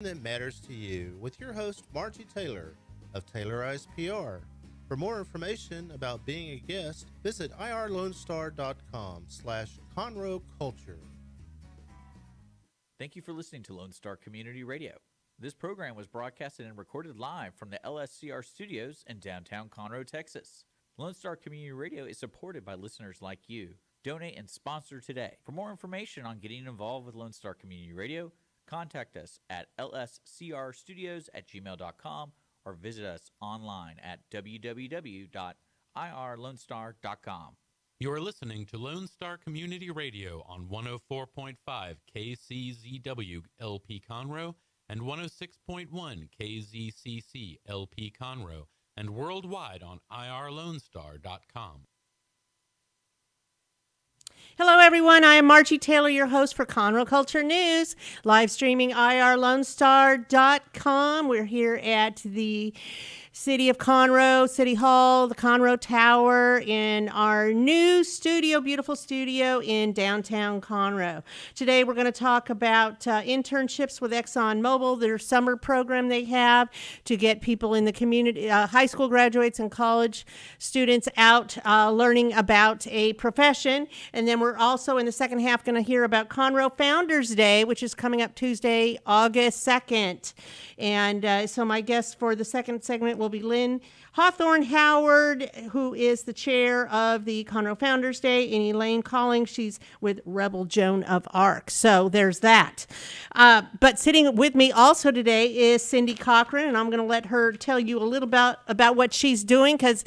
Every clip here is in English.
that matters to you with your host, Margie Taylor of Taylorized PR. For more information about being a guest, visit irlonestar.com/Conroe Culture. Thank you for listening to Lone Star Community Radio. This program was broadcasted and recorded live from the LSCR studios in downtown Conroe, Texas. Lone Star Community Radio is supported by listeners like you. Donate and sponsor today. For more information on getting involved with Lone Star Community Radio, contact us at lscrstudios@gmail.com or visit us online at www.irlonestar.com. You are listening to Lone Star Community Radio on 104.5 KCZW LP Conroe and 106.1 KZCC LP Conroe and worldwide on irlonestar.com. Hello, everyone. I am Margie Taylor, your host for Conroe Culture News, live streaming irlonestar.com. We're here at the City of Conroe, City Hall, the Conroe Tower, in our new studio, beautiful studio in downtown Conroe. Today, we're going to talk about internships with ExxonMobil, their summer program they have to get people in the community, high school graduates and college students out learning about a profession. And then we're also in the second half going to hear about Conroe Founders Day, which is coming up Tuesday, August 2nd. And so my guest for the second segment will be Lynn Hawthorne-Howard, who is the chair of the Conroe Founders Day, and Elaine Collings. She's with Rebel Joan of Arc. So there's that. But sitting with me also today is Cindy Cochran, and I'm going to let her tell you a little about what she's doing, because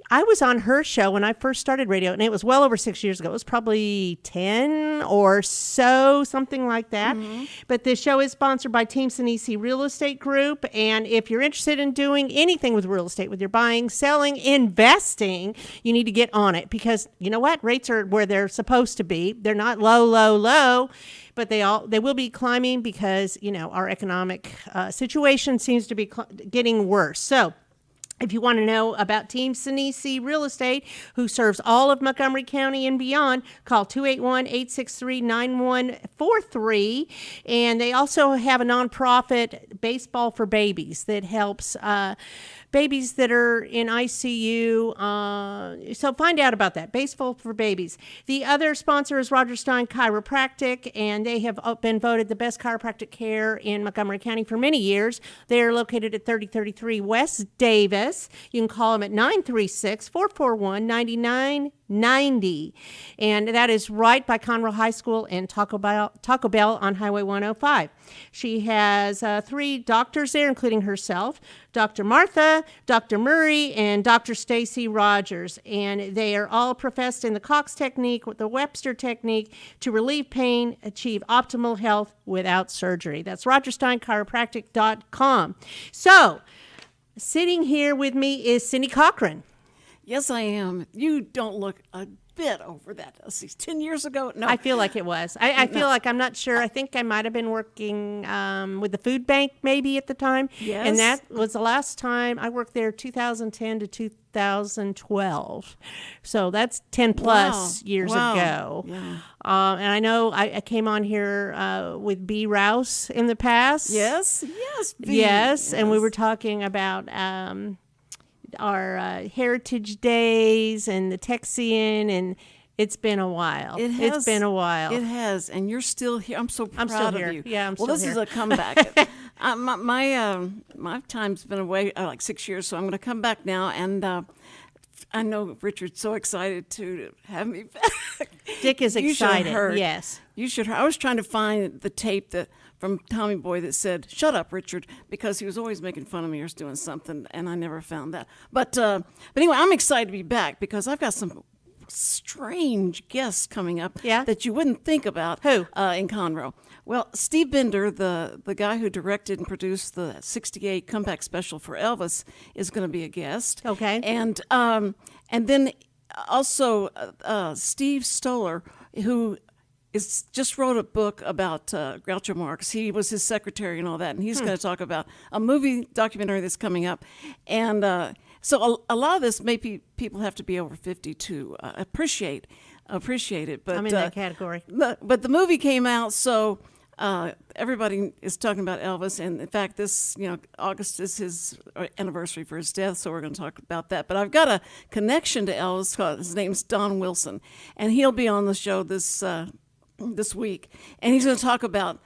I was on her show when I first started radio, and it was well over 6 years ago. It was probably 10 or so, something like that. Mm-hmm. But this show is sponsored by Team Sinisi Real Estate Group. And if you're interested in doing anything with real estate, with your buying, selling, investing, you need to get on it, because you know what? Rates are where they're supposed to be. They're not low, but they will be climbing because, you know, our economic situation seems to be getting worse. So if you want to know about Team Sinisi Real Estate, who serves all of Montgomery County and beyond, call 281-863-9143. And they also have a nonprofit, Baseball for Babies, that helps babies that are in ICU. So find out about that, Baseball for Babies. The other sponsor is Roger Stein Chiropractic, and they have been voted the best chiropractic care in Montgomery County for many years. They are located at 3033 West Davis. You can call them at 936-441-9990. And that is right by Conroe High School and Taco Bell on Highway 105. She has 3 doctors there, including herself, Dr. Martha, Dr. Murray, and Dr. Stacy Rogers. And they are all professed in the Cox technique, the Webster technique, to relieve pain, achieve optimal health without surgery. That's RogerSteinChiropractic.com. So, sitting here with me is Cindy Cochran. Yes, I am. You don't look a bit over that. Let's see, 10 years ago? No. I feel like it was. I feel like, I'm not sure. I think I might have been working with the food bank maybe at the time. Yes. And that was the last time I worked there, 2010 to 2012. So that's 10 plus years ago. Yeah. And I know I came on here with B. Rouse in the past. Yes. B. Yes. And we were talking about our Heritage Days and the Texian, and it's been a while. It's been a while. It has, and you're still here. I'm so proud still of here. you. Yeah, I'm still here. Well, here. this is a comeback. My time's been away like 6 years, so I'm going to come back now, and I know Richard's so excited to have me back. Dick is excited. Yes. You should. I was trying to find the tape from Tommy Boy that said, "Shut up, Richard," because he was always making fun of me or doing something, and I never found that. But anyway, I'm excited to be back because I've got some strange guests coming up that you wouldn't think about. Who? In Conroe. Well, Steve Bender, the guy who directed and produced the 68 comeback special for Elvis, is going to be a guest. Okay. And then also Steve Stoller, who just wrote a book about Groucho Marx. He was his secretary and all that, and he's going to talk about a movie documentary that's coming up. And so a lot of this, maybe people have to be over 50 to appreciate it. But I'm in that category. But the movie came out, so everybody is talking about Elvis, and in fact, August is his anniversary for his death, so we're going to talk about that. But I've got a connection to Elvis. His name's Don Wilson, and he'll be on the show this week, and he's going to talk about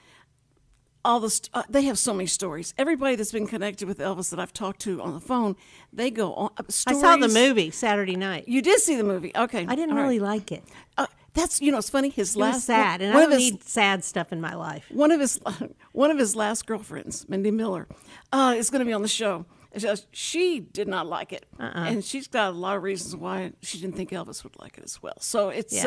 all the. They have so many stories. Everybody that's been connected with Elvis that I've talked to on the phone, they go on stories. I saw the movie Saturday night. You did see the movie, okay? I didn't really like it. That's it's funny. His It last was sad, and I don't need sad stuff in my life. One of his last girlfriends, Mindy Miller, is going to be on the show. She did not like it, and she's got a lot of reasons why she didn't think Elvis would like it as well. So it's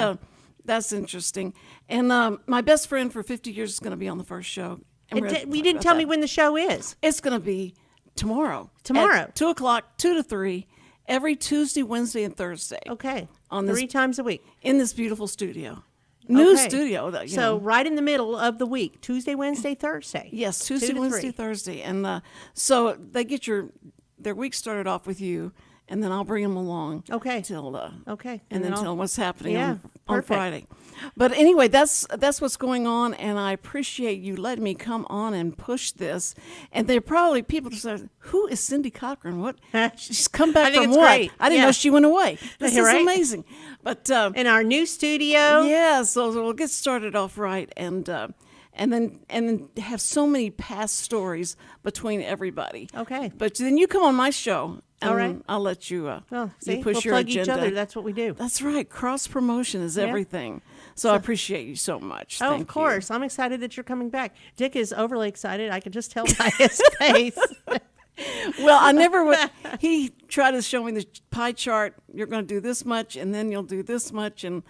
that's interesting. And my best friend for 50 years is going to be on the first show. You didn't tell me when the show is. It's going to be tomorrow. At 2 o'clock, 2 to 3, every Tuesday, Wednesday, and Thursday. Okay. On 3 times a week. In this beautiful studio. New studio. So right in the middle of the week, Tuesday, Wednesday, Thursday. Yes, Tuesday, Wednesday, Thursday. And so they get their week started off with you, and then I'll bring them along. Okay. Till okay. And then tell them what's happening on perfect. Friday. But anyway, that's what's going on, and I appreciate you letting me come on and push this. And there are probably people that say, "Who is Cindy Cochran? What? She's come back from what? Great. I didn't know she went away. This is amazing." But in our new studio, so we'll get started off right, and then have so many past stories between everybody. Okay. But then you come on my show. All right. I'll let you, see, you push we'll your plug agenda. each other. That's what we do. That's right. Cross promotion is everything. So I appreciate you so much. Oh, Thank of course. I'm excited that you're coming back. Dick is overly excited. I can just tell by his face. Well, I never would. He tried to show me the pie chart. You're going to do this much, and then you'll do this much, and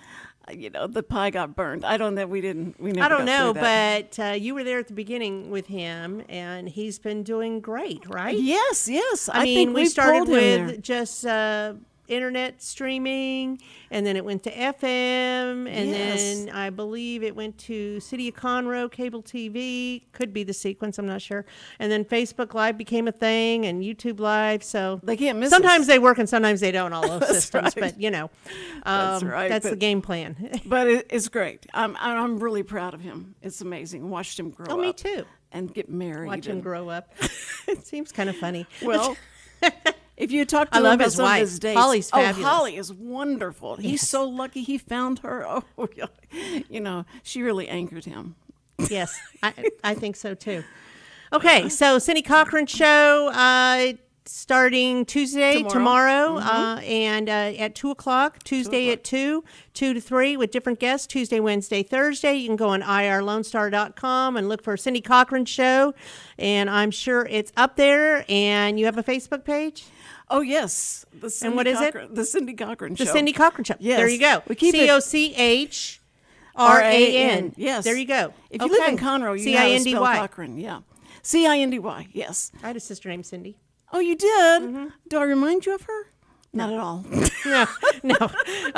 the pie got burned. I don't know. We never. I don't know, but you were there at the beginning with him, and he's been doing great, right? Yes. I mean, think we started pulled him there. with just internet streaming, and then it went to FM, and then I believe it went to City of Conroe cable TV. Could be the sequence, I'm not sure. And then Facebook Live became a thing, and YouTube Live. So they can't miss. Sometimes us. they work, and sometimes they don't. All those systems, right. but that's right. That's the game plan. But it's great. I'm really proud of him. It's amazing. Watched him grow up. Oh, me too. And get married. Watch him grow up. It seems kind of funny. Well. If you talk to I him love about his some wife. of his dates, Holly's fabulous. Holly is wonderful. He's so lucky he found her. Oh, she really anchored him. Yes, I think so too. Okay, so Cindy Cochran show starting Tuesday, tomorrow, and at 2 o'clock, Tuesday at 2 to 3 with different guests, Tuesday, Wednesday, Thursday. You can go on irlonestar.com and look for Cindy Cochran show, and I'm sure it's up there. And you have a Facebook page? Oh, yes. And what is it? The Cindy Cochran show. The Cindy Cochran show. Yes. There you go. We keep COCHRAN. Yes. There you go. If you live in Conroe, you know how to spell CINDY. Cochran. Yeah. CINDY, yes. I had a sister named Cindy. Oh, you did? Do I remind you of her? Not at all. No.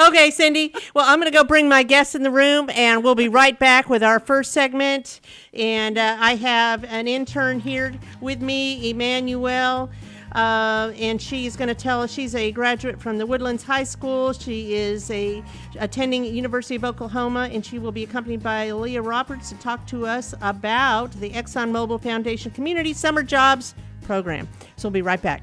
Okay, Cindy. Well, I'm going to go bring my guests in the room, and we'll be right back with our first segment. And I have an intern here with me, Emmanuelle, and she's going to tell us she's a graduate from the Woodlands High School. She is attending University of Oklahoma, and she will be accompanied by Leah Roberts to talk to us about the ExxonMobil Foundation Community Summer Jobs Program. So we'll be right back.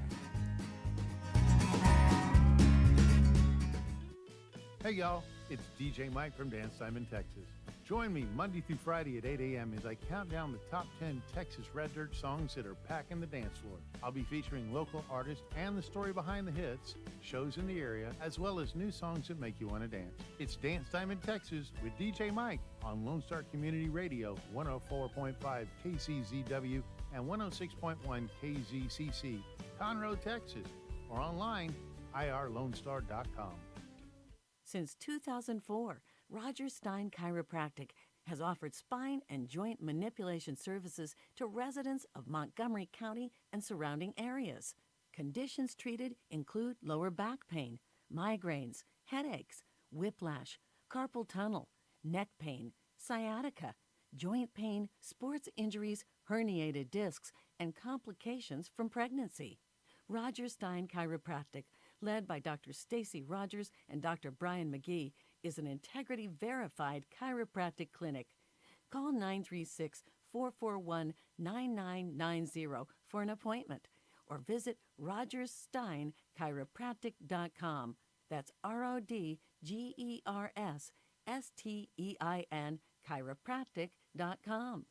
Hey y'all, it's DJ Mike from Dance Time in Texas. Join me Monday through Friday at 8 a.m. as I count down the top 10 Texas Red Dirt songs that are packing the dance floor. I'll be featuring local artists and the story behind the hits, shows in the area, as well as new songs that make you want to dance. It's Dance Time in Texas with DJ Mike on Lone Star Community Radio, 104.5 KCZW and 106.1 KZCC, Conroe, Texas, or online, irlonestar.com. Since 2004, Roger Stein Chiropractic has offered spine and joint manipulation services to residents of Montgomery County and surrounding areas. Conditions treated include lower back pain, migraines, headaches, whiplash, carpal tunnel, neck pain, sciatica, joint pain, sports injuries, herniated discs, and complications from pregnancy. Roger Stein Chiropractic, led by Dr. Stacy Rogers and Dr. Brian McGee, is an integrity-verified chiropractic clinic. call 936-441-9990 for an appointment, or visit rogerssteinchiropractic.com. That's RODGERSSTEIN chiropractic.com.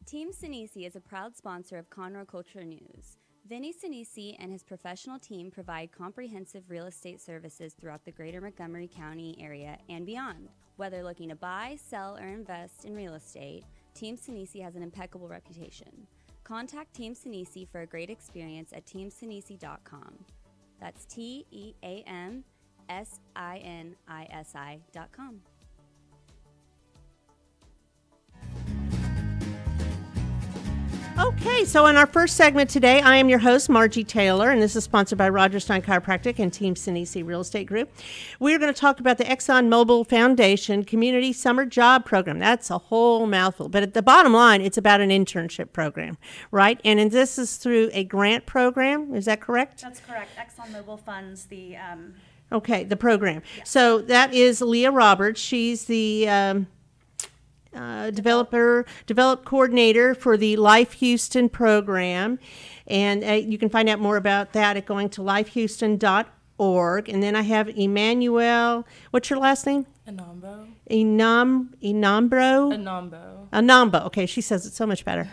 Team Sinisi is a proud sponsor of Conroe Culture News. Vinny Sinisi and his professional team provide comprehensive real estate services throughout the greater Montgomery County area and beyond. Whether looking to buy, sell, or invest in real estate, Team Sinisi has an impeccable reputation. Contact Team Sinisi for a great experience at teamsinisi.com. That's TEAMSINISI.com. Okay, so in our first segment today, I am your host, Margie Taylor, and this is sponsored by Roger Stein Chiropractic and Team Sinisi Real Estate Group. We're going to talk about the ExxonMobil Foundation Community Summer Job Program. That's a whole mouthful, but at the bottom line, it's about an internship program, right? And this is through a grant program, is that correct? That's correct. ExxonMobil funds the... Okay, the program. Yeah. So that is Leah Roberts. She's the... develop coordinator for the L.I.F.E Houston program, and you can find out more about that at going to lifehouston.org. And then I have Emmanuelle, what's your last name? Enombo. Enombo. Okay, she says it so much better.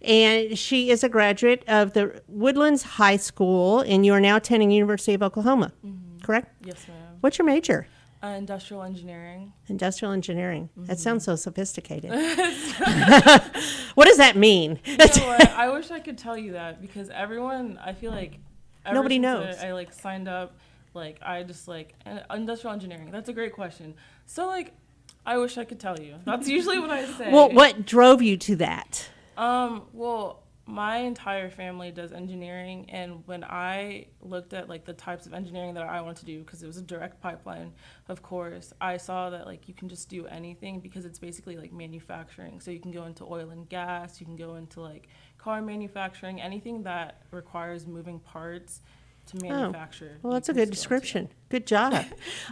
And she is a graduate of the Woodlands High School, and you are now attending University of Oklahoma, correct? Yes, ma'am. What's your major? Industrial engineering. Industrial engineering. That sounds so sophisticated. What does that mean? You know what? I wish I could tell you that, because everyone, I feel like nobody knows. I signed up, I just industrial engineering. That's a great question. So I wish I could tell you. That's usually what I say. Well, what drove you to that? Well, my entire family does engineering, and when I looked at the types of engineering that I wanted to do, because it was a direct pipeline, of course, I saw that you can just do anything, because it's basically manufacturing. So you can go into oil and gas, you can go into car manufacturing, anything that requires moving parts to manufacture. Well, that's a good description. Good job.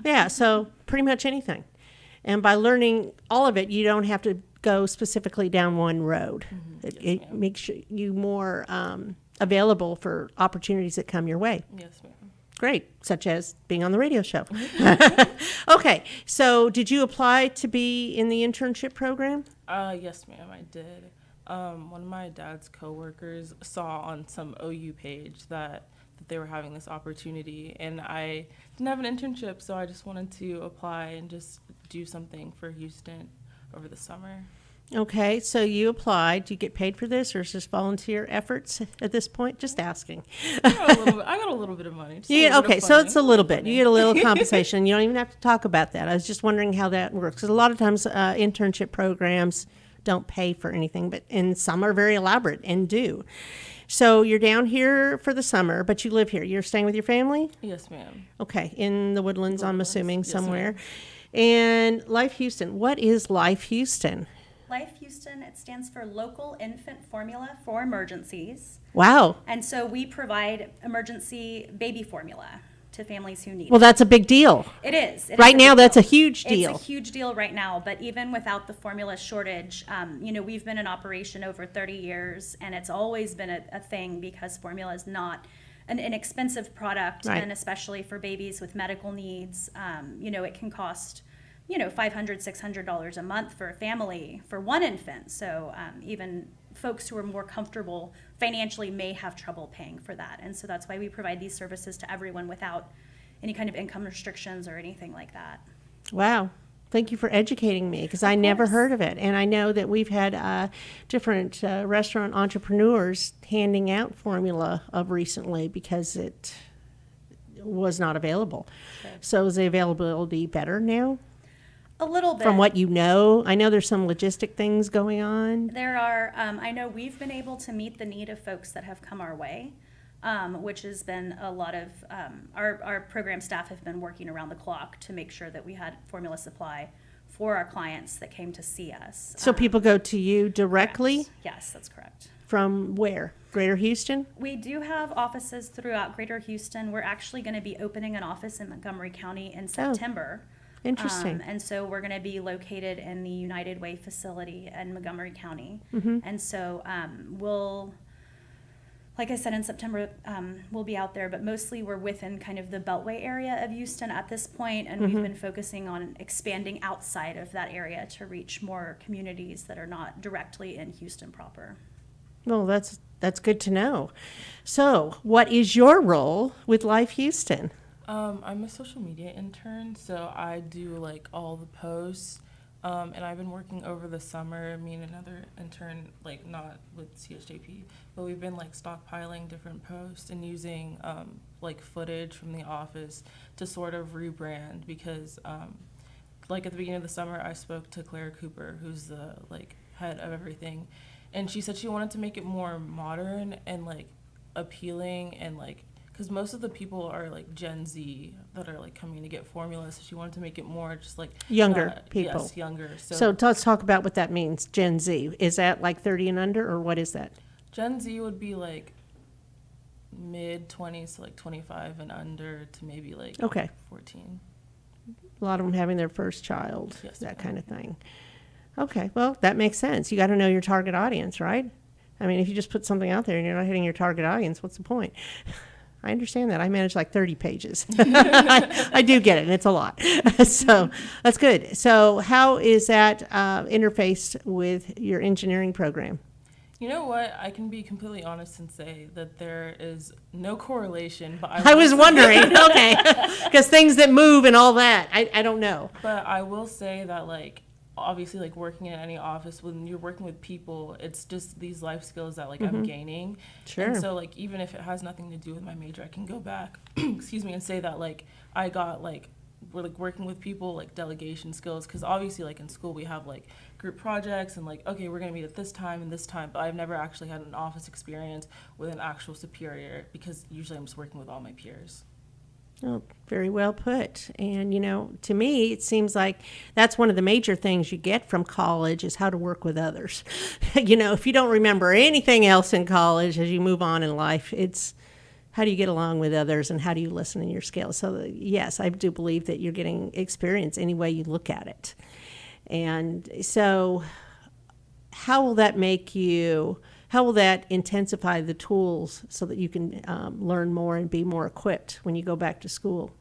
Yeah, so pretty much anything. And by learning all of it, you don't have to go specifically down one road. It makes you more available for opportunities that come your way. Yes, ma'am. Great, such as being on the radio show. Okay, so did you apply to be in the internship program? Yes, ma'am, I did. One of my dad's coworkers saw on some OU page that they were having this opportunity, and I didn't have an internship, so I just wanted to apply and just do something for Houston over the summer. Okay, so you applied. Do you get paid for this, or is this volunteer efforts at this point? Just asking. I got a little bit of money. Okay, so it's a little bit. You get a little compensation. You don't even have to talk about that. I was just wondering how that works, because a lot of times internship programs don't pay for anything, and some are very elaborate and do. So you're down here for the summer, but you live here. You're staying with your family? Yes, ma'am. Okay, in the Woodlands, I'm assuming, somewhere. And L.I.F.E Houston. What is L.I.F.E Houston? L.I.F.E Houston, it stands for Local Infant Formula for Emergencies. Wow. And so we provide emergency baby formula to families who need it. Well, that's a big deal. It is. Right now, that's a huge deal. It's a huge deal right now, but even without the formula shortage, we've been in operation over 30 years, and it's always been a thing, because formula is not an inexpensive product, right. And especially for babies with medical needs, it can cost $500, $600 a month for a family for one infant. So even folks who are more comfortable financially may have trouble paying for that. And so that's why we provide these services to everyone without any kind of income restrictions or anything like that. Wow. Thank you for educating me, because I never heard of it. And I know that we've had different restaurant entrepreneurs handing out formula of recently, because it was not available. Okay. So is the availability better now? A little bit. From what you know? I know there's some logistic things going on. There are. I know we've been able to meet the need of folks that have come our way, which has been a lot of, our program staff have been working around the clock to make sure that we had formula supply for our clients that came to see us. So people go to you directly? Correct. Yes, that's correct. From where? Greater Houston? We do have offices throughout Greater Houston. We're actually going to be opening an office in Montgomery County in September. Interesting. And so we're going to be located in the United Way facility in Montgomery County. And so we'll, like I said, in September, we'll be out there, but mostly we're within kind of the Beltway area of Houston at this point, and we've been focusing on expanding outside of that area to reach more communities that are not directly in Houston proper. Well, that's good to know. So, what is your role with L.I.F.E Houston? I'm a social media intern, so I do like all the posts. And I've been working over the summer, me and another intern, like not with CSJP, but we've been like stockpiling different posts and using like footage from the office to sort of rebrand because like at the beginning of the summer, I spoke to Claire Cooper, who's the like head of everything. And she said she wanted to make it more modern and like appealing and like, because most of the people are like Gen Z that are like coming to get formulas. So she wanted to make it more just like Younger people. Yes, younger. So let's talk about what that means, Gen Z. Is that like 30 and under, or what is that? Gen Z would be like mid-20s to like 25 and under to maybe like 14. A lot of them having their first child, Yes, that ma'am. kind of thing. Okay, well, that makes sense. You got to know your target audience, right? I mean, if you just put something out there and you're not hitting your target audience, what's the point? I understand that. I manage like 30 pages. I do get it, and it's a lot. So that's good. So how is that interfaced with your engineering program? You know what? I can be completely honest and say that there is no correlation. But I was wondering, okay, because things that move and all that, I don't know. But I will say that, like, obviously, like, working in any office, when you're working with people, it's just these life skills that, like, I'm gaining. Sure. And so, like, even if it has nothing to do with my major, I can go back, excuse me, and say that, like, I got, like, we're like working with people, like delegation skills, because obviously like in school we have like group projects and like, okay, we're going to meet at this time and this time, but I've never actually had an office experience with an actual superior because usually I'm just working with all my peers. Oh, very well put. And, you know, to me, it seems like that's one of the major things you get from college is how to work with others. You know, if you don't remember anything else in college as you move on in life, it's how do you get along with others and how do you listen in your skills? So, yes, I do believe that you're getting experience any way you look at it. And so how will that intensify the tools so that you can learn more and be more equipped when you go back to school?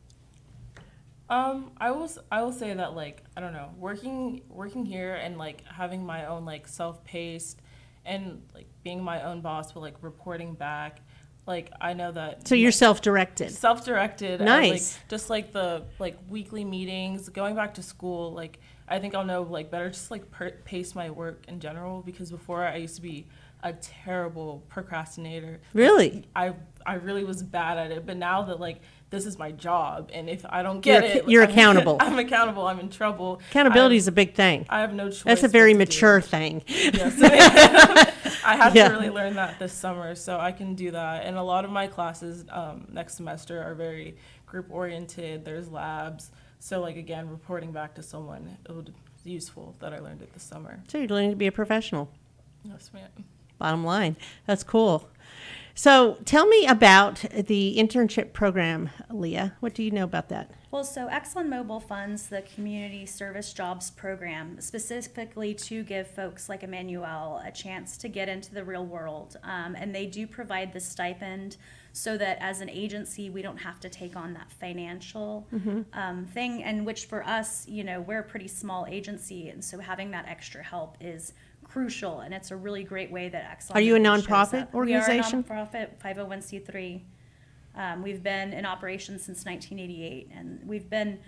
I will say that, like, I don't know, working here and like having my own like self-paced and like being my own boss, but like reporting back. Like, I know that. So you're self-directed. Self-directed. Nice. And, like, just like the like weekly meetings, going back to school. Like, I think I'll know like better just like pace my work in general, because before I used to be a terrible procrastinator. Really? I really was bad at it. But now that like this is my job, and if I don't get you're accountable. I'm accountable. I'm in trouble. Accountability is a big thing. I have no choice. That's a very mature thing. Yes. I had to really learn that this summer, so I can do that. And a lot of my classes next semester are very group oriented. There's labs. So like, again, reporting back to someone, it would be useful that I learned it this summer. So you're learning to be a professional. Yes, ma'am. Bottom line. That's cool. So tell me about the internship program, Leah. What do you know about that? Well, so ExxonMobil funds the Community Service Jobs Program specifically to give folks like Emmanuelle a chance to get into the real world. And they do provide the stipend so that as an agency, we don't have to take on that financial thing. And which for us, you know, we're a pretty small agency. And so having that extra help is crucial, and it's a really great way that ExxonMobil. Are you a nonprofit organization? We are a nonprofit 501c3. We've been in operation since 1988, and we've been,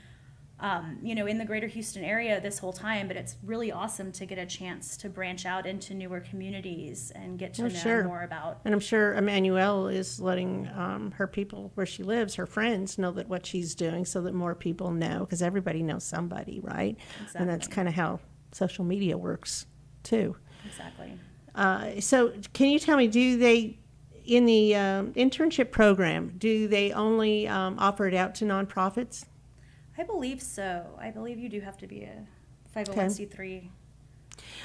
you know, in the greater Houston area this whole time. But it's really awesome to get a chance to branch out into newer communities and get to know more about. And I'm sure Emmanuelle is letting her people where she lives, her friends, know that what she's doing, so that more people know, because everybody knows somebody, right? Exactly. And that's kind of how social media works too. Exactly. So can you tell me, do they, in the internship program, do they only offer it out to nonprofits? I believe so. I believe you do have to be a 501c3.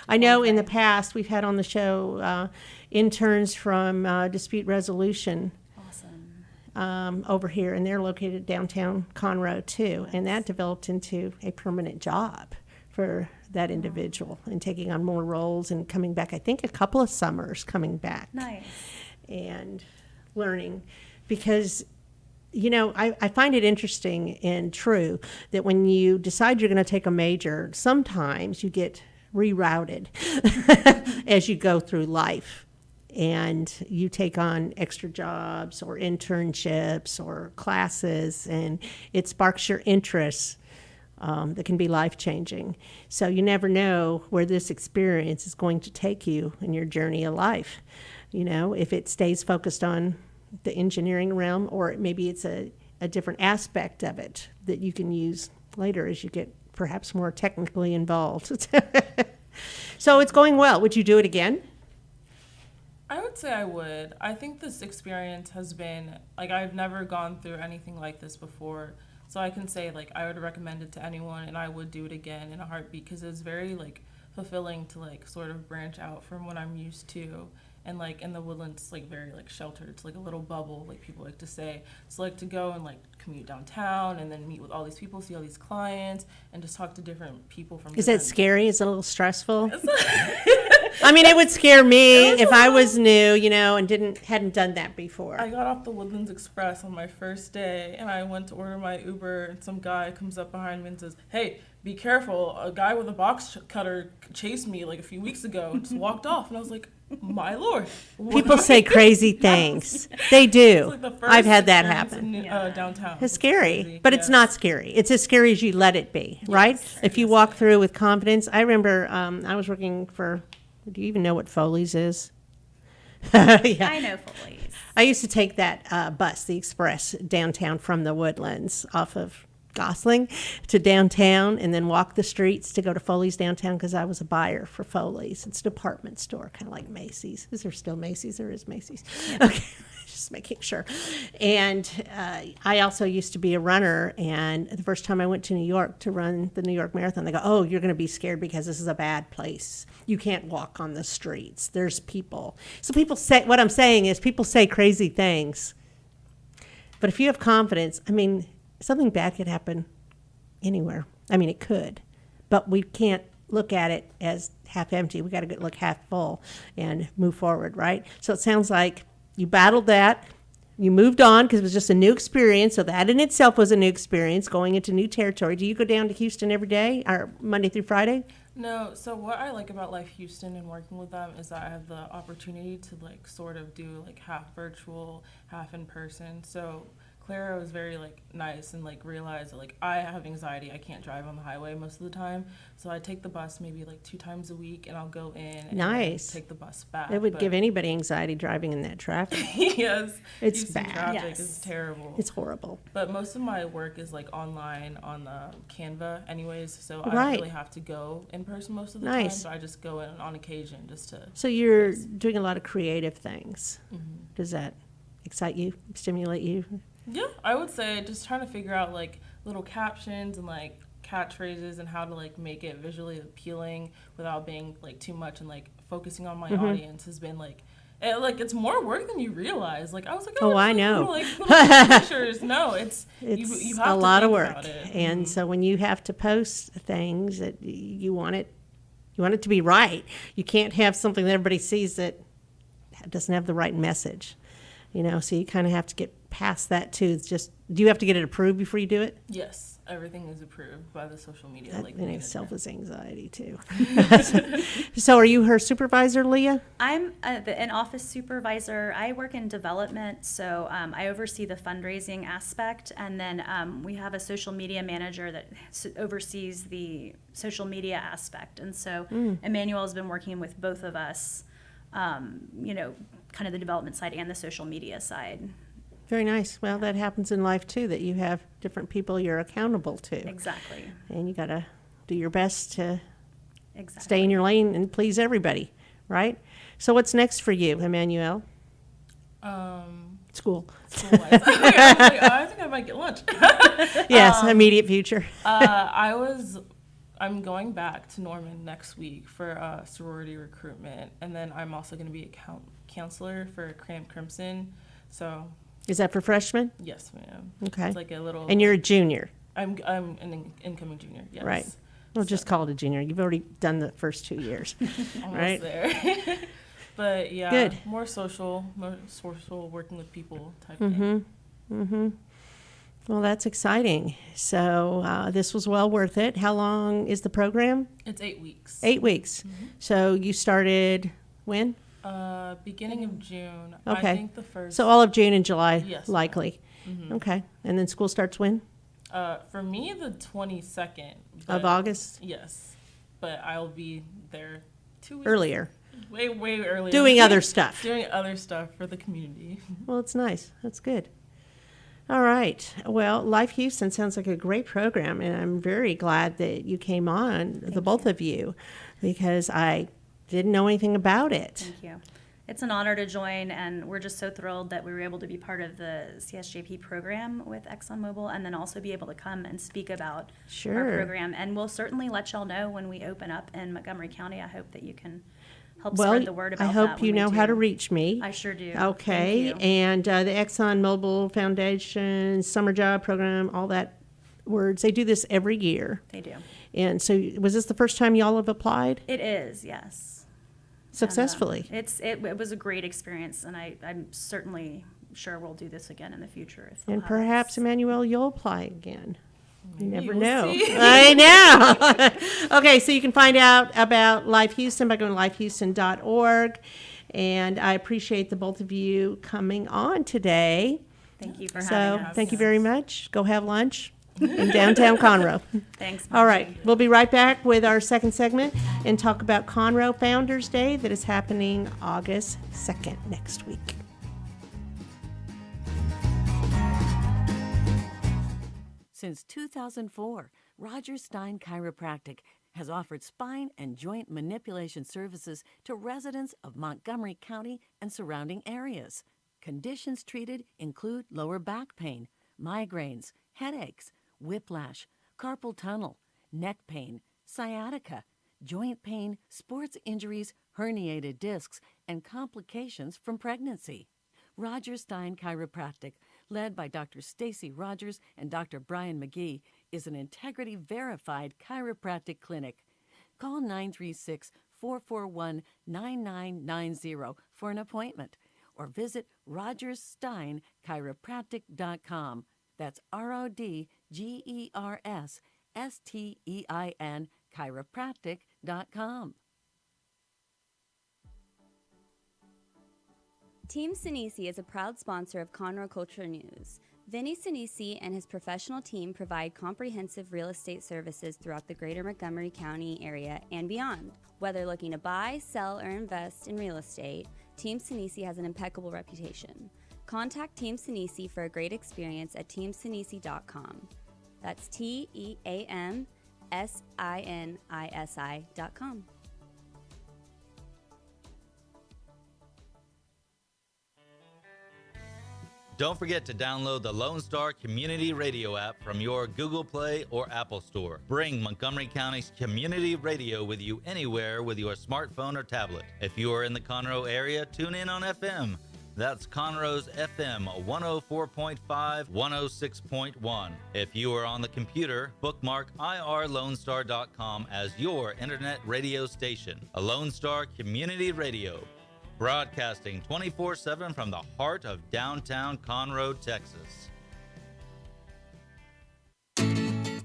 I know in the past we've had on the show interns from dispute resolution. Awesome. over here, and they're located downtown Conroe too. And that developed into a permanent job for that individual and taking on more roles and coming back, I think a couple of summers coming back. Nice. And learning, because I find it interesting and true that when you decide you're going to take a major, sometimes you get rerouted as you go through life, and you take on extra jobs or internships or classes, and it sparks your interests that can be life-changing. So you never know where this experience is going to take you in your journey of life. If it stays focused on the engineering realm, or maybe it's a different aspect of it that you can use later as you get perhaps more technically involved. So it's going well. Would you do it again? I would say I would. I think this experience has been, I've never gone through anything like this before. So I can say, I would recommend it to anyone, and I would do it again in a heartbeat, because it's very, fulfilling to, sort of branch out from what I'm used to. And in the Woodlands, it's very sheltered. It's a little bubble, people like to say. So to go and commute downtown and then meet with all these people, see all these clients, and just talk to different people from. Is that scary? Is it a little stressful? I mean, it would scare me if I was new, and hadn't done that before. I got off the Woodlands Express on my first day, and I went to order my Uber, and some guy comes up behind me and says, "Hey, be careful! A guy with a box cutter chased me a few weeks ago. Just walked off." And I was like, "My Lord!" People say crazy things. They do. It's the first I've had that happen. Downtown. It's scary, but it's not scary. It's as scary as you let it be, right? If you walk through with confidence. I remember I was working for. Do you even know what Foley's is? I know Foley's. I used to take that bus, the express, downtown from the Woodlands off of Gosling to downtown, and then walk the streets to go to Foley's downtown, because I was a buyer for Foley's. It's a department store, kind of like Macy's. Is there still Macy's? There is Macy's. Yeah. Okay, just making sure. And I also used to be a runner, and the first time I went to New York to run the New York Marathon, they go, "Oh, you're going to be scared because this is a bad place. You can't walk on the streets. There's people." So people say, what I'm saying is people say crazy things. But if you have confidence, something bad could happen anywhere. It could, but we can't look at it as half empty. We got to look half full and move forward, right? So it sounds like you battled that. You moved on because it was just a new experience. So that in itself was a new experience, going into new territory. Do you go down to Houston every day, or Monday through Friday? No. So what I like about L.I.F.E Houston and working with them is that I have the opportunity to sort of do half virtual, half in person. So Clara was very nice and realized that I have anxiety. I can't drive on the highway most of the time, so I take the bus maybe 2 times a week, and I'll go in and take the bus back. It would give anybody anxiety driving in that traffic. Yes, it's bad. Traffic is terrible. It's horrible. But most of my work is online on Canva, anyways. So I right. don't really have to go in person most of the time. So I just go in on occasion just to. So you're doing a lot of creative things. Mm-hmm. Does that excite you? Stimulate you? Yeah, I would say just trying to figure out little captions and catchphrases and how to make it visually appealing without being too much, and focusing on my audience has been it's more work than you realize. I was oh, I know. Little pictures. No, it's you have a lot of work, about it. And so when you have to post things that you want it to be right. You can't have something that everybody sees that doesn't have the right message. So you kind of have to get past that too. It's just, do you have to get it approved before you do it? Yes, everything is approved by the social media. That in itself is anxiety too. So are you her supervisor, Leah? I'm an office supervisor. I work in development, so I oversee the fundraising aspect, and then we have a social media manager that oversees the social media aspect. And so Emmanuelle has been working with both of us, kind of the development side and the social media side. Very nice. Well, that happens in life too, that you have different people you're accountable to. Exactly. And you got to do your best to stay in your lane and please everybody, right? So what's next for you, Emmanuelle? School. School-wise. I think I might get lunch. Yes, immediate future. I'm going back to Norman next week for sorority recruitment, and then I'm also going to be a counselor for Camp Crimson. So Is that for freshmen? Yes, ma'am. Okay. It's like a little. And you're a junior. I'm an incoming junior. Yes. Right. We'll just call it a junior. You've already done the first 2 years. Almost right? there. But yeah, Good. more social, working with people type thing. Well, that's exciting. So this was well worth it. How long is the program? It's 8 weeks. 8 weeks. So you started when? Beginning of June. Okay. I think the first. So all of June and July, Yes, likely. Okay. And then school starts when? For me, the 22nd. Of but- August? Yes. But I'll be there 2 weeks. Earlier. Way earlier. Doing other stuff. Doing other stuff for the community. Well, it's nice. That's good. All right. Well, Life Houston sounds like a great program, and I'm very glad that you came on, both of you, because I didn't know anything about it. Thank you. It's an honor to join, and we're just so thrilled that we were able to be part of the CSJP program with ExxonMobil, and then also be able to come and speak about Sure. our program. And we'll certainly let y'all know when we open up in Montgomery County. I hope that you can help Well, spread the word about I that. hope you when we know how do. to reach me. I sure do. Okay. Thank you. And the ExxonMobil Foundation, Summer Job Program, all that words, they do this every year. They do. And so was this the first time y'all have applied It is, yes. successfully? And, it was a great experience, and I'm certainly sure we'll do this again in the future. If they'll And have perhaps, us. Emmanuelle, you'll apply again. You never we'll know. see. I know. Okay, so you can find out about Life Houston by going to lifehouston.org. And I appreciate the both of you coming on today. Thank you for So having us. thank you very much. Go have lunch in downtown Conroe. Thanks. All Margie. right, we'll be right back with our second segment and talk about Conroe Founders Day that is happening August 2nd next week. Since 2004, Roger Stein Chiropractic has offered spine and joint manipulation services to residents of Montgomery County and surrounding areas. Conditions treated include lower back pain, migraines, headaches, whiplash, carpal tunnel, neck pain, sciatica, joint pain, sports injuries, herniated discs, and complications from pregnancy. Roger Stein Chiropractic, led by Dr. Stacy Rogers and Dr. Brian McGee, is an integrity-verified chiropractic clinic. Call 936-441-9990 for an appointment, or visit rogerssteinchiropractic.com. That's RODGERSSTEIN chiropractic.com. Team Sinisi is a proud sponsor of Conroe Culture News. Vinny Sinisi and his professional team provide comprehensive real estate services throughout the greater Montgomery County area and beyond. Whether looking to buy, sell, or invest in real estate, Team Sinisi has an impeccable reputation. Contact Team Sinisi for a great experience at teamsinisi.com. That's TEAMSINISI.com. Don't forget to download the Lone Star Community Radio app from your Google Play or Apple Store. Bring Montgomery County's community radio with you anywhere with your smartphone or tablet. If you are in the Conroe area, tune in on FM. That's Conroe's FM 104.5, 106.1. If you are on the computer, bookmark irlonestar.com as your internet radio station. A Lone Star Community Radio. Broadcasting 24/7 from the heart of downtown Conroe, Texas.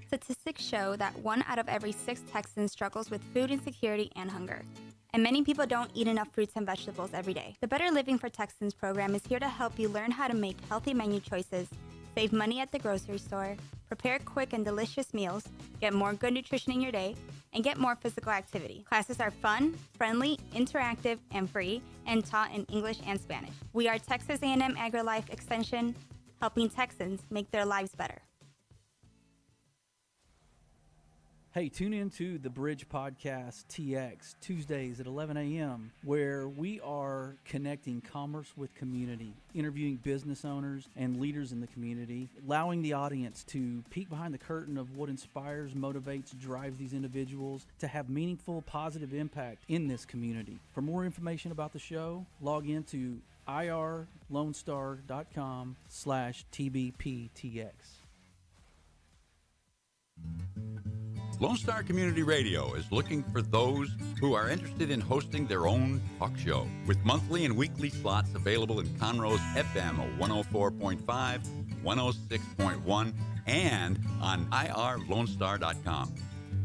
Statistics show that 1 out of every 6 Texans struggles with food insecurity and hunger. And many people don't eat enough fruits and vegetables every day. The Better Living for Texans program is here to help you learn how to make healthy menu choices, save money at the grocery store, prepare quick and delicious meals, get more good nutrition in your day, and get more physical activity. Classes are fun, friendly, interactive, and free, and taught in English and Spanish. We are Texas A&M AgriLife Extension, helping Texans make their lives better. Hey, tune in to the Bridge Podcast TX Tuesdays at 11 a.m., where we are connecting commerce with community, interviewing business owners and leaders in the community, allowing the audience to peek behind the curtain of what inspires, motivates, drives these individuals to have meaningful, positive impact in this community. For more information about the show, log into irlonestar.com/TBPTX. Lone Star Community Radio is looking for those who are interested in hosting their own talk show, with monthly and weekly slots available in Conroe's FM 104.5, 106.1, and on irlonestar.com.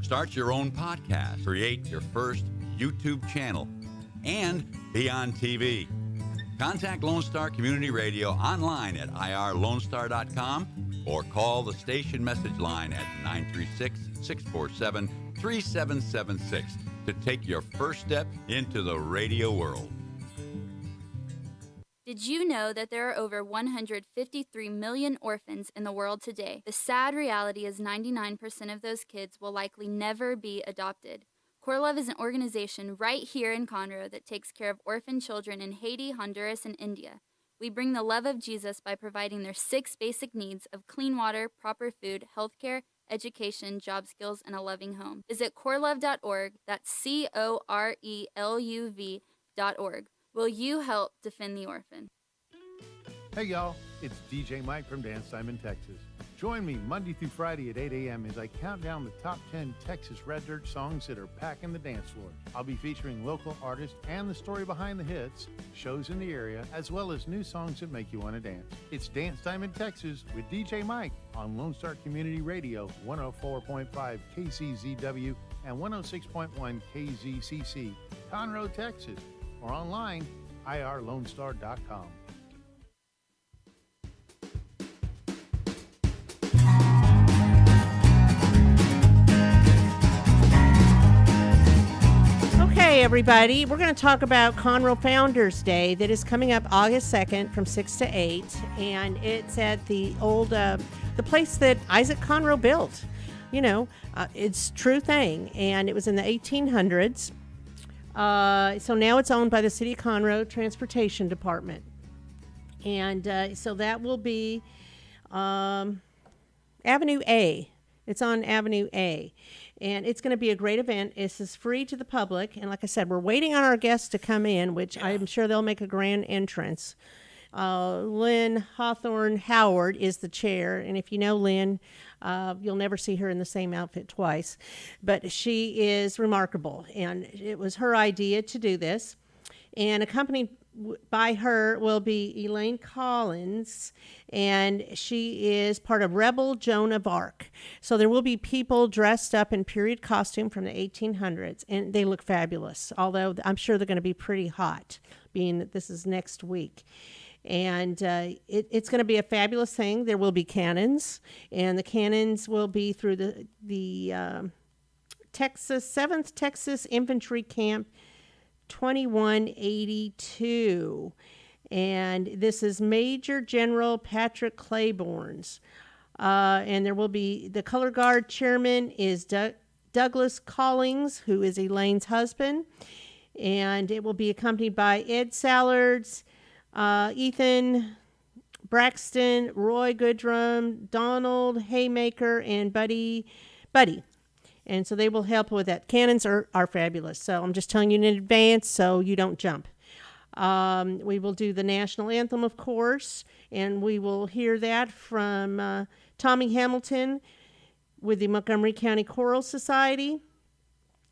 Start your own podcast, create your first YouTube channel, and be on TV. Contact Lone Star Community Radio online at irlonestar.com or call the station message line at 936-647-3776 to take your first step into the radio world. Did you know that there are over 153 million orphans in the world today? The sad reality is 99% of those kids will likely never be adopted. Core is an organization right here in Conroe that takes care of orphan children in Haiti, Honduras, and India. We bring the love of Jesus by providing their 6 basic needs of clean water, proper food, healthcare, education, job skills, and a loving home. Visit corelove.org, that's CORELUV.org. Will you help defend the orphan? Hey y'all, it's DJ Mike from Dan Simon, Texas. Join me Monday through Friday at 8 a.m. as I count down the top 10 Texas Red Dirt songs that are packing the dance floor. I'll be featuring local artists and the story behind the hits, shows in the area, as well as new songs that make you want to dance. It's Dance Time in Texas with DJ Mike on Lone Star Community Radio, 104.5 KCZW and 106.1 KZCC, Conroe, Texas, or online, irlonestar.com. Okay, everybody, we're going to talk about Conroe Founders Day that is coming up August 2nd from 6 to 8, and it's at the old, the place that Isaac Conroe built. You know, it's a true thing, and it was in the 1800s. So now it's owned by the City of Conroe Transportation Department. And so that will be Avenue A. It's on Avenue A. And it's going to be a great event. This is free to the public. And like I said, we're waiting on our guests to come in, which I'm sure they'll make a grand entrance. Lynn Hawthorne-Howard is the chair. And if you know Lynn, you'll never see her in the same outfit twice. But she is remarkable. And it was her idea to do this. And accompanied by her will be Elaine Collings, and she is part of Rebel Joan of Arc. So there will be people dressed up in period costume from the 1800s, and they look fabulous, although I'm sure they're going to be pretty hot, being that this is next week. And it's going to be a fabulous thing. There will be cannons, and the cannons will be through the 7th Texas Infantry Camp 2182, and this is Major General Patrick Claiborne's, and there will be the color guard chairman is Douglas Collings, who is Elaine's husband, and it will be accompanied by Ed Sallards, Ethan Braxton, Roy Goodrum, Donald Haymaker, and Buddy. And so they will help with that. Cannons are fabulous. So I'm just telling you in advance so you don't jump. We will do the national anthem, of course, and we will hear that from Tommy Hamilton with the Montgomery County Choral Society.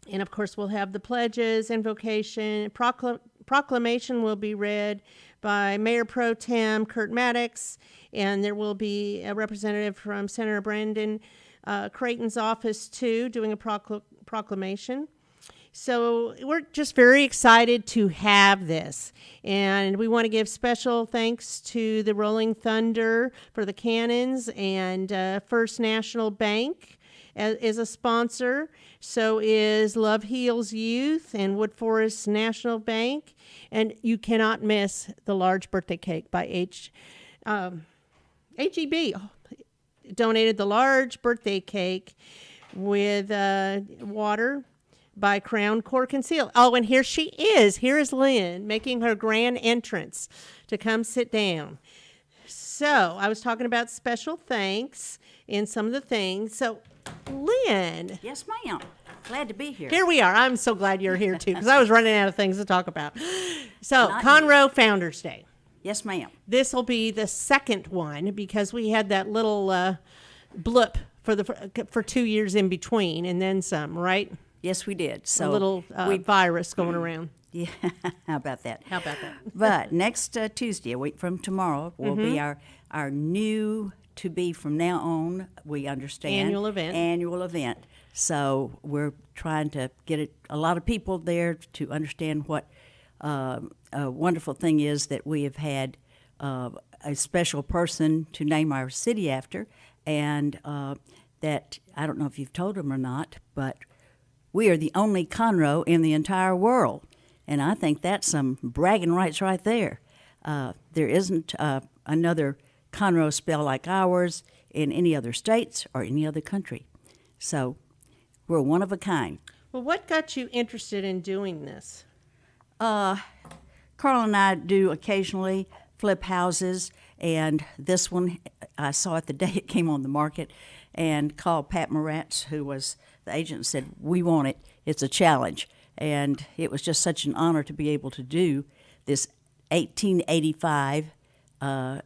And, of course, we'll have the pledges, invocation, proclamation will be read by Mayor Pro Tem Kurt Maddox, and there will be a representative from Senator Brandon Creighton's office too, doing a proclamation. So we're just very excited to have this, and we want to give special thanks to the Rolling Thunder for the cannons, and First National Bank is a sponsor. So is Love Heals Youth and Wood Forest National Bank, and you cannot miss the large birthday cake by HEB. Donated the large birthday cake with water by Crown Cork and Seal. Oh, and here she is. Here is Lynn making her grand entrance to come sit down. So I was talking about special thanks and some of the things. So, Lynn. Yes, ma'am. Glad to be here. Here we are. I'm so glad you're here, too, because I was running out of things to talk about. So, Conroe Founders Day. Yes, ma'am. This will be the second one because we had that little blip for 2 years in between and then some, right? Yes, we did. So a little virus going around. Yeah, how about that? How about that? But next Tuesday, a week from tomorrow, will be our new, to be from now on, we understand. Annual event. So we're trying to get a lot of people there to understand what a wonderful thing is that we have had a special person to name our city after, and that, I don't know if you've told them or not, but we are the only Conroe in the entire world. And I think that's some bragging rights right there. There isn't another Conroe spell like ours in any other states or any other country. So we're one of a kind. Well, what got you interested in doing this? Carl and I do occasionally flip houses, and this one I saw it the day it came on the market and called Pat Moratz, who was the agent, and said, we want it. It's a challenge. And it was just such an honor to be able to do this 1885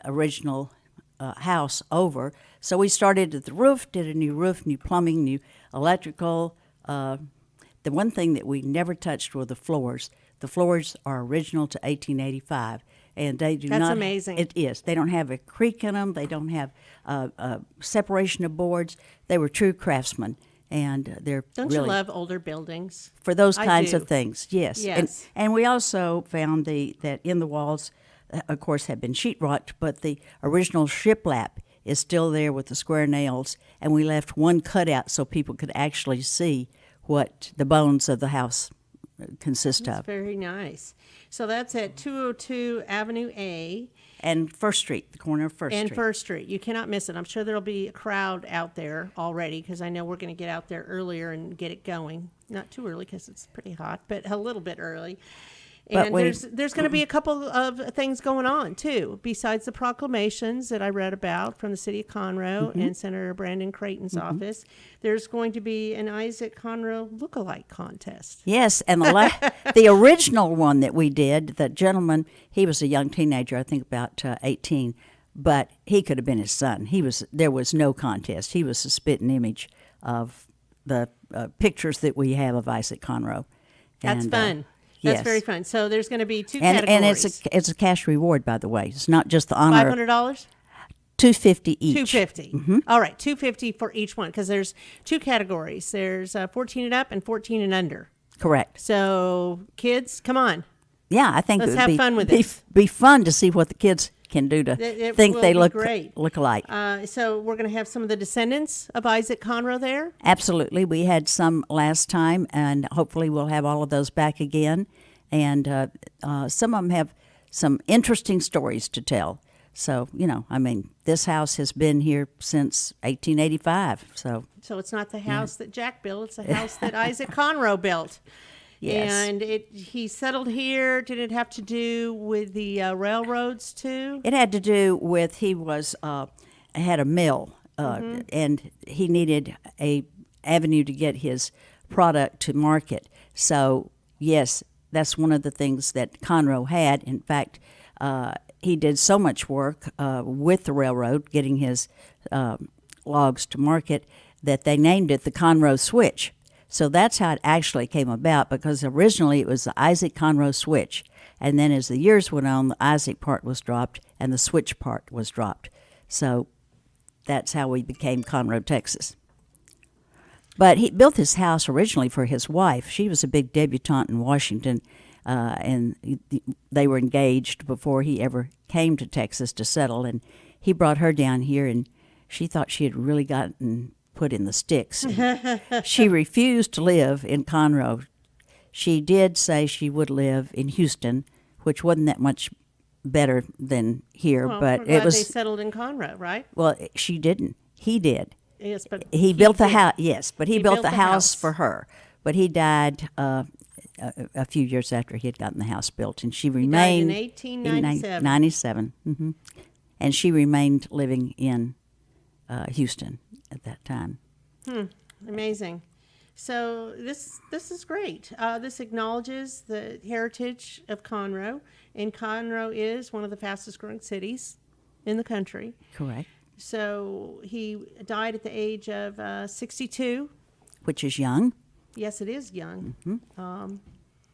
original house over. So we started at the roof, did a new roof, new plumbing, new electrical. The one thing that we never touched were the floors. The floors are original to 1885, and they do not. That's amazing. It is. They don't have a creak in them. They don't have separation of boards. They were true craftsmen, and they're Don't really, you love older buildings? for those I kinds do. of things. Yes. Yes. And we also found that in the walls, of course, have been sheetrocked, but the original shiplap is still there with the square nails, and we left one cutout so people could actually see what the bones of the house consist That's of. very nice. So that's at 202 Avenue A. And First Street, the corner of First And Street. First Street. You cannot miss it. I'm sure there'll be a crowd out there already because I know we're going to get out there earlier and get it going. Not too early because it's pretty hot, but a little bit early. But And we- there's going to be a couple of things going on, too, besides the proclamations that I read about from the city of Conroe and Senator Brandon Creighton's office. There's going to be an Isaac Conroe lookalike contest. Yes, and the original one that we did, the gentleman, he was a young teenager, I think about 18, but he could have been his son. There was no contest. He was a spitting image of the pictures that we have of Isaac Conroe. That's And, fun. Yes. That's very fun. So there's going to be two And categories. it's a cash reward, by the way. It's not just the honor. $500? $250 each. $250. All right, $250 for each one because there's two categories. There's 14 and up and 14 and under. Correct. So kids, come on. Yeah, I think Let's it would have be, fun with be, this. be fun to see what the kids can do to It think will they be look great. alike. So we're going to have some of the descendants of Isaac Conroe there. Absolutely. We had some last time, and hopefully we'll have all of those back again. And some of them have some interesting stories to tell. So, this house has been here since 1885. So it's not the house that Jack built; it's the house that Isaac Conroe built. Yes. And he settled here. Did it have to do with the railroads too? It had to do with he had a mill, and he needed a avenue to get his product to market. So yes, that's one of the things that Conroe had. In fact, he did so much work with the railroad getting his logs to market that they named it the Conroe Switch. So that's how it actually came about, because originally it was the Isaac Conroe Switch. And then as the years went on, the Isaac part was dropped and the Switch part was dropped. So that's how we became Conroe, Texas. But he built his house originally for his wife. She was a big debutante in Washington, and they were engaged before he ever came to Texas to settle. And he brought her down here, and she thought she had really gotten put in the sticks. She refused to live in Conroe. She did say she would live in Houston, which wasn't that much better than here, Well, but we're it glad was. they settled in Conroe, right? Well, she didn't. He did. Yes, but he built the did. house. Yes, but he built the house house. for her. But he died a few years after he had gotten the house built, and she remained in 1897. 97. And she remained living in Houston at that time. Amazing. So this is great. This acknowledges the heritage of Conroe, and Conroe is one of the fastest growing cities in the country. Correct. So he died at the age of 62. Which is young. Yes, it is young. The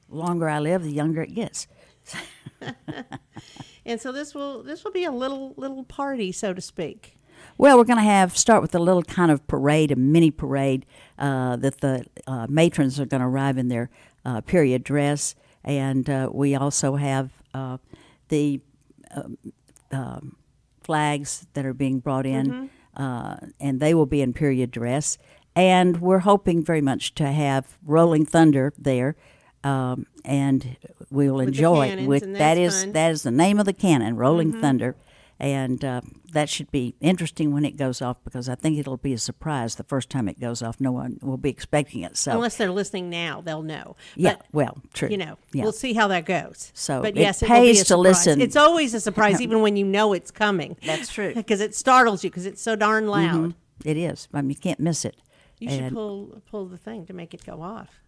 longer I live, the younger it gets. And so this will be a little party, so to speak. Well, we're going to start with a little kind of parade, a mini parade, that the matrons are going to arrive in their period dress. And we also have the flags that are being brought in, and they will be in period dress. And we're hoping very much to have Rolling Thunder there, and we'll With the enjoy cannons, with and that that's is fun. that is the name of the cannon, Rolling Thunder, and that should be interesting when it goes off, because I think it'll be a surprise the first time it goes off. No one will be expecting it. So Unless they're listening now, they'll know. yeah, But, well, true. yeah. Yeah. We'll see how that goes. So but it yes, it will be a pays to surprise. listen. It's always a surprise, even when you know it's coming. That's true. Because it startles you, because it's so darn loud. It is. I mean, you can't miss it. You should And- pull the thing to make it go off.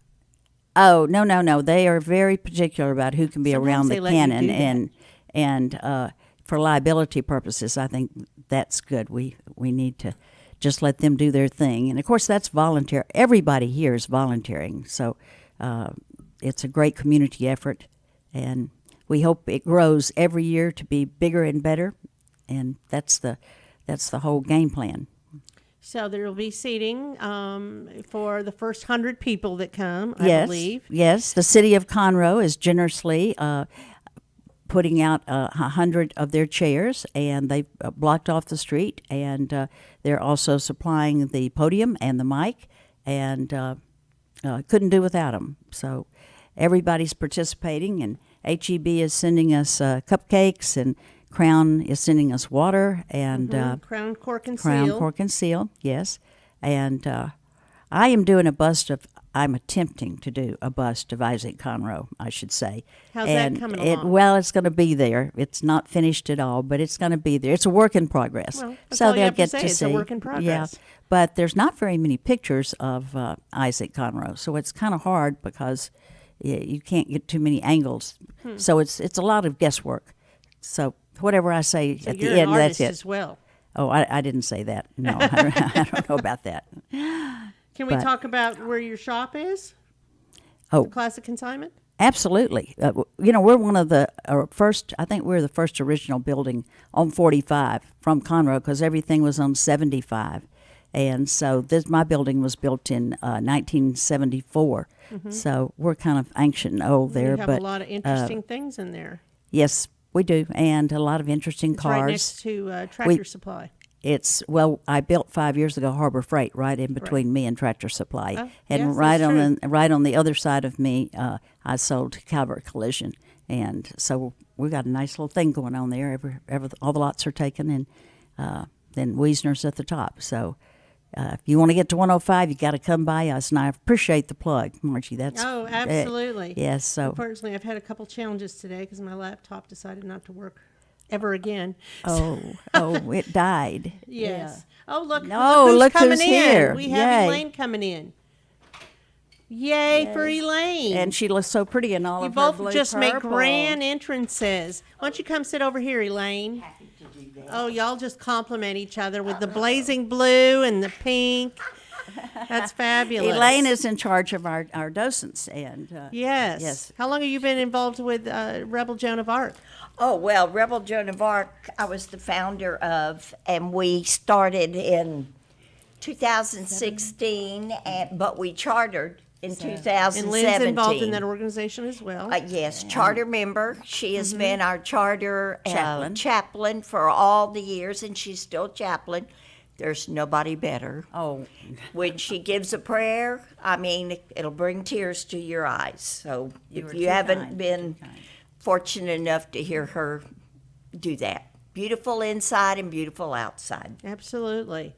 Oh, no. They are very particular about who can be Sometimes around they the let you cannon, do and for liability purposes, I think that's good. We need to just let them do their thing, and of course that's volunteer. Everybody here is volunteering, so it's a great community effort, and we hope it grows every year to be bigger and better, and that's the whole game plan. So there will be seating for the first 100 people that come, I Yes, believe. yes. The city of Conroe is generously putting out 100 of their chairs, and they blocked off the street, and they're also supplying the podium and the mic, and couldn't do without them. So everybody's participating, and HEB is sending us cupcakes, and Crown is sending us water, and Crown, Cork, and Crown, Seal. Cork, and Seal, yes. And I am doing I'm attempting to do a bust of Isaac Conroe, I should say. How's and that coming along? Well, it's going to be there. It's not finished at all, but it's going to be there. It's a work in progress. Well, that's so all you they'll have to get say. to It's see. a work in progress. Yeah. But there's not very many pictures of Isaac Conroe, so it's kind of hard because you can't get too many angles. So it's a lot of guesswork. So whatever I say So at you're the end, an artist that's it. as well. Oh, I didn't say that. No, I don't know about that. Can we But- talk about where your shop is? Oh, The Classic Consignment? absolutely. We're one of the first, I think we're the first original building on 45 from Conroe, because everything was on 75. And so my building was built in 1974. So we're kind of ancient and old there. You have but a lot of interesting things in there. yes, we do. And a lot of interesting It's cars. right next to Tractor Supply. I built 5 years ago Harbor Freight right in between me and Tractor Supply, Oh, and yes, right that's on the other side of me, I sold Calvert Collision, and so we got a nice little thing going on there. All the lots are taken, and then Wiesner's at the top. So if you want to get to 105, you got to come by us, and I appreciate the plug, Margie. That's Absolutely. yes. So Unfortunately, I've had a couple challenges today because my laptop decided not to work ever again. it died. Yes. Oh, look! No, who's look coming who's in. here. We have Yay. Elaine coming in. Yay for Elaine! And she looks so pretty in all you of her both blue just make purple. grand entrances. Why don't you come sit over here, Elaine? Oh, y'all just compliment each other with the blazing blue and the pink. That's fabulous. Elaine is in charge of our docents, and Yes. yes. How long have you been involved with Rebel Joan of Arc? Oh, well, Rebel Joan of Arc, I was the founder of, and we started in 2016, but we chartered in 2017. And Lynn's involved in that organization as well. Yes, charter member. She has been our charter Chaplain. for all the years, and she's still chaplain. There's nobody better. Oh. When she gives a prayer, I mean, it'll bring tears to your eyes. So You are if you too haven't kind, been too kind. fortunate enough to hear her do that. Beautiful inside and beautiful outside. Absolutely.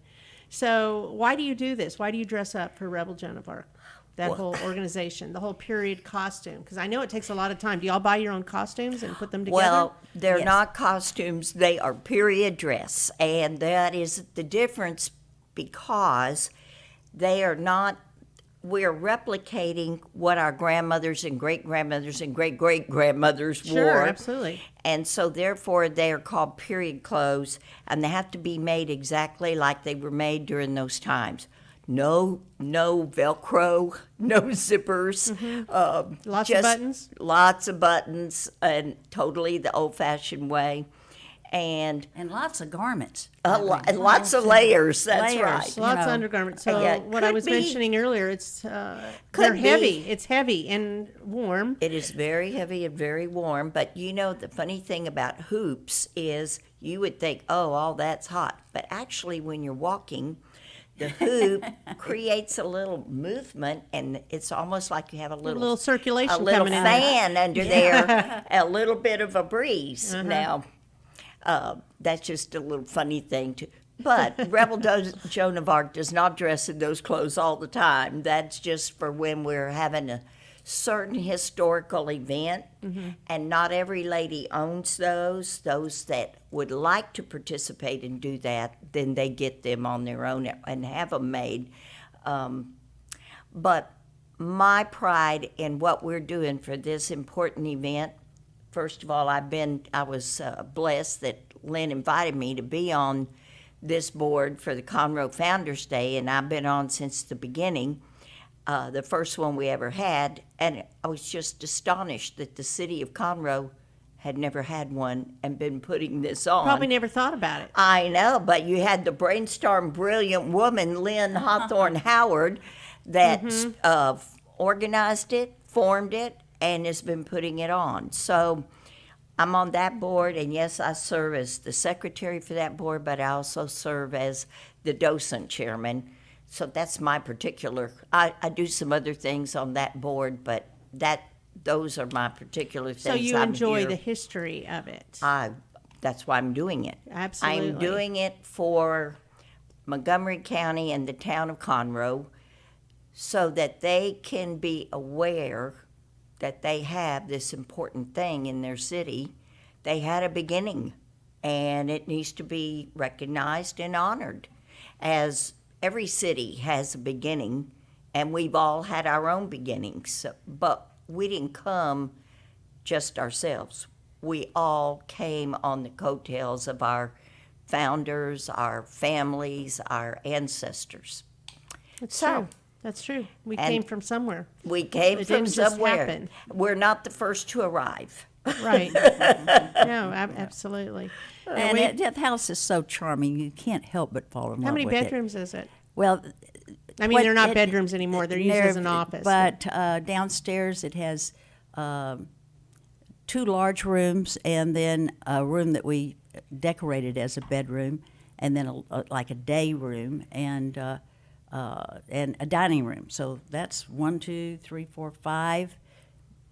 So why do you do this? Why do you dress up for Rebel Joan of Arc? That whole organization, the whole period costume, because I know it takes a lot of time. Do y'all buy your own costumes and put them together? Well, they're not costumes, they are period dress. And that is the difference because they are not, we're replicating what our grandmothers and great-grandmothers and great-great-grandmothers wore. Sure, absolutely. And so therefore they are called period clothes, and they have to be made exactly like they were made during those times. No Velcro, no zippers. Lots of buttons? Lots of buttons, and totally the old-fashioned way. And lots of garments. And lots of layers, that's Layers, right. Lots of undergarments. So Yeah, what I could was be. mentioning earlier, it's they're Could be. heavy. It's heavy and warm. It is very heavy and very warm, but you know the funny thing about hoops is you would think, oh, all that's hot. But actually when you're walking, the hoop creates a little movement, and it's almost like you have a little circulation a little coming in. fan under there, a little bit of a breeze. Now, that's just a little funny thing to. But Rebel Joan of Arc does not dress in those clothes all the time. That's just for when we're having a certain historical event, and not every lady owns those. Those that would like to participate and do that, then they get them on their own and have them made. But my pride in what we're doing for this important event, first of all, I was blessed that Lynn invited me to be on this board for the Conroe Founders Day, and I've been on since the beginning. The first one we ever had, and I was just astonished that the city of Conroe had never had one and been putting this on. Probably never thought about it. I know, but you had the brainstorm brilliant woman, Lynn Hawthorne-Howard, that organized it, formed it, and has been putting it on. So I'm on that board, and yes, I serve as the secretary for that board, but I also serve as the docent chairman. So that's my particular, I do some other things on that board, but those are my particular things. So you enjoy the history of it. That's why I'm doing it. Absolutely. I'm doing it for Montgomery County and the town of Conroe so that they can be aware that they have this important thing in their city. They had a beginning, and it needs to be recognized and honored. As every city has a beginning, and we've all had our own beginnings, but we didn't come just ourselves. We all came on the coattails of our founders, our families, our ancestors. That's true. That's true. We came from somewhere. We came It from didn't just somewhere. happen. We're not the first to arrive. Right. No, absolutely. And that house is so charming, you can't help but fall in love How many with it. bedrooms is it? Well, I mean, they're not bedrooms anymore. They're used as an office. But downstairs it has 2 large rooms, and then a room that we decorated as a bedroom, and then like a day room, and a dining room. So that's 1, 2, 3, 4, 5.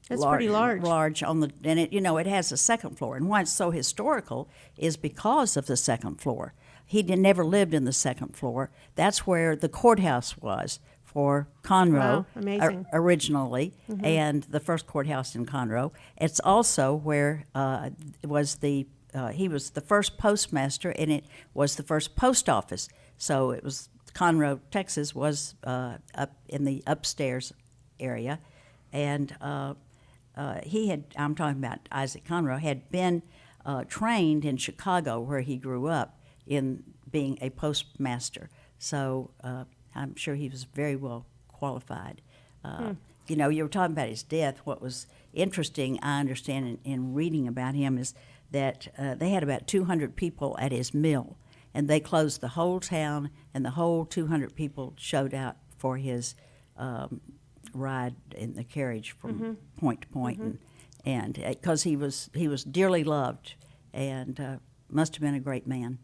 That's pretty large. Large on the, and it has a second floor. And why it's so historical is because of the second floor. He never lived in the second floor. That's where the courthouse was for Conroe. Wow, amazing. Originally, and the first courthouse in Conroe. It's also where he was the first postmaster, and it was the first post office. So it was Conroe, Texas, was up in the upstairs area, and I'm talking about Isaac Conroe, had been trained in Chicago, where he grew up, in being a postmaster. So I'm sure he was very well qualified. You were talking about his death. What was interesting, I understand, in reading about him is that they had about 200 people at his mill, and they closed the whole town, and the whole 200 people showed out for his ride in the carriage from point to point, and because he was dearly loved, and must have been a great man.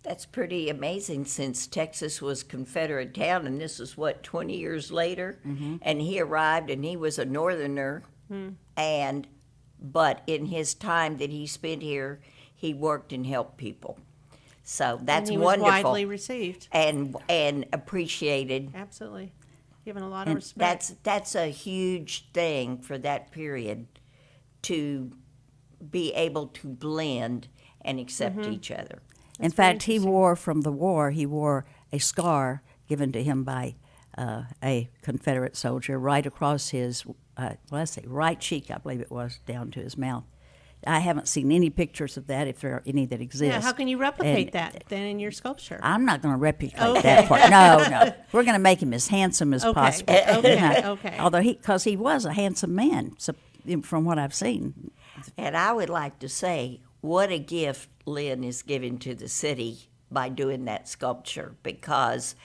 That's pretty amazing, since Texas was Confederate town, and this is 20 years later, and he arrived, and he was a Northerner, but in his time that he spent here, he worked and helped people. So that's and he was wonderful. widely received. And appreciated. Absolutely. Given a lot of And respect. that's a huge thing for that period, to be able to blend and accept each other. In fact, he wore from the war, he wore a scar given to him by a Confederate soldier right across his, right cheek, I believe it was, down to his mouth. I haven't seen any pictures of that, if there are any that exist. Yeah, how can you replicate And that then in your sculpture? I'm not going to replicate that part. No. We're going to make him as handsome as possible. Okay. Although because he was a handsome man, so, from what I've seen. And I would like to say, what a gift Lynn is giving to the city by doing that sculpture, because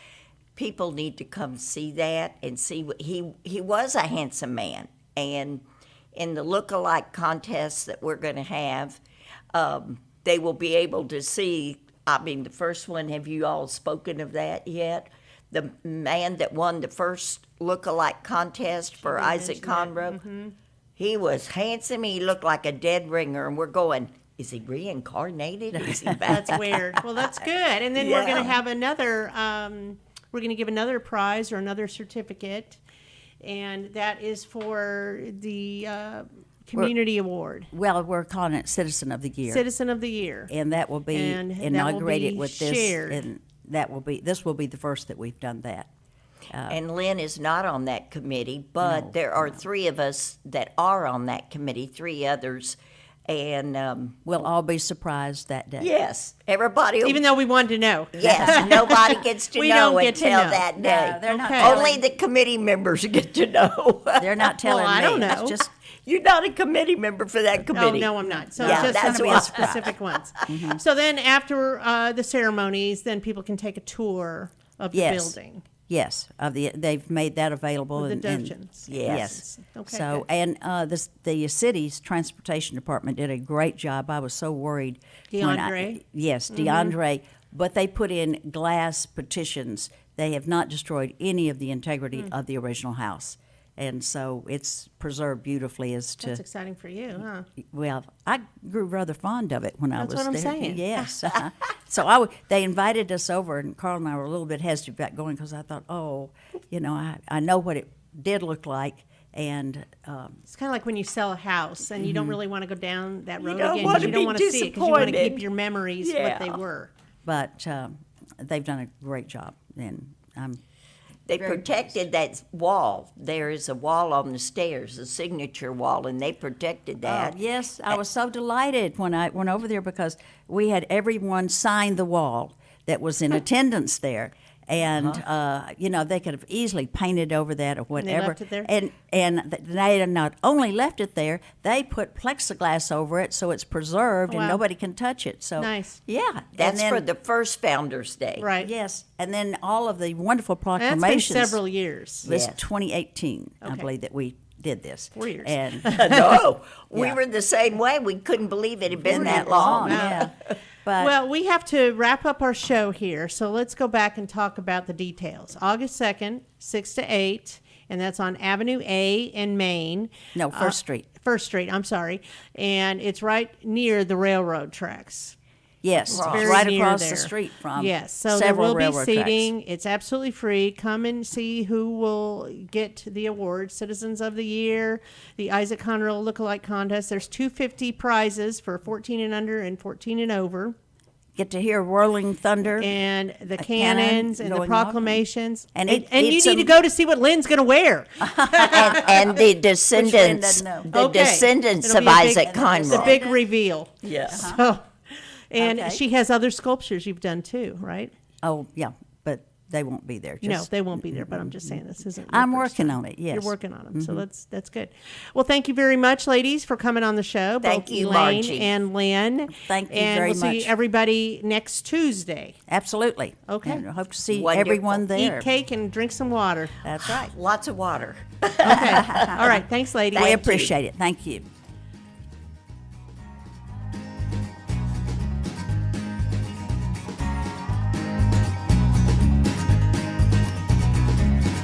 people need to come see that and see what he was a handsome man. And in the look-alike contest that we're going to have, they will be able to see. I mean, the first one, have you all spoken of that yet? The man that won the first look-alike contest for Isaac Conroe, he was handsome. He looked like a dead ringer, and we're going, is he reincarnated? Is he back? That's weird. Well, that's good. And then we're going to have another, we're going to give another prize or another certificate, and that is for the community award. Well, we're calling it Citizen of the Year. Citizen of the Year. And that will be And that will inaugurated be with this. shared. And this will be the first that we've done that. And Lynn is not on that committee, but there are three of us that are on that committee, three others. And we'll all be surprised that day. Yes, everybody. Even though we wanted to know. Yes, nobody gets to We know don't get to until know. that day. No, they're not Only the committee members get to know. They're not telling Well, I me. don't know. It's just You're not a committee member for that committee. Oh, no, I'm not. So Yeah, it's just going that's to be why. specific ones. So then after the ceremonies, then people can take a tour of the Yes. building. Yes, they've made that available. With the and- Docents. Yes. Okay, So, good. and the city's transportation department did a great job. I was so worried. DeAndre? Yes, DeAndre. But they put in glass partitions. They have not destroyed any of the integrity of the original house. And so it's preserved beautifully as to. That's exciting for you, huh? Well, I grew rather fond of it when I was That's what I'm there. saying. Yes. So they invited us over, and Carl and I were a little bit hesitant about going because I thought, I know what it did look like. And It's kind of like when you sell a house and you don't really want to go down that road don't again. wanna You don't be want to see it because you want to disappointed. keep your memories what they were. But they've done a great job, and I'm. They protected that wall. There is a wall on the stairs, a signature wall, and they protected that. Yes, I was so delighted when I went over there because we had everyone sign the wall that was in attendance there. And, they could have easily painted over that or whatever. left it there? And they not only left it there, they put plexiglass over it so it's preserved Wow. and nobody can touch it. So Nice. Yeah. That's and for then, the first Founders Day. Right. Yes. And then all of the wonderful And that's proclamations. been several years. It was Yes. 2018, I Okay. believe, that we did this. 4 years. And No, we Yeah. were the same way. We couldn't believe it had been that long. Yeah. But Well, we have to wrap up our show here, so let's go back and talk about the details. August 2nd, 6 to 8, and that's on Avenue A in Maine. No, First Street. First Street, I'm sorry. And it's right near the railroad tracks. yes, it's Very right near across there. the street from Yes, so there several will be railroad seating. It's absolutely free. Come and see who will get the award: Citizens of the Year, the Isaac Conroe Lookalike Contest. There's 250 prizes for 14 and under and 14 and over, Get to hear Whirling Thunder. and the A cannon cannons and the going off. proclamations. And And, it- and you it's need a- to go to see what Lynn's going to wear. And the descendants, doesn't know? the Okay. descendants It'll of be a big- Isaac The Conroe. big reveal. Yes. So, and Okay. she has other sculptures you've done too, right? Oh, yeah, but they won't be there. No, Just, they won't be there, but I'm just saying this isn't. your I'm first working time. on it, yes. You're working on them, so that's good. Well, thank you very much, ladies, for coming on the show. Thank both you, Elaine Margie. and Lynn. Thank you and very we'll much. see everybody next Tuesday. Absolutely. Okay. And I hope to see Wonderful. everyone there. Eat cake and drink some water. That's right. Lots of water. Okay. All right. Thanks, ladies. We Thank you. appreciate it. Thank you.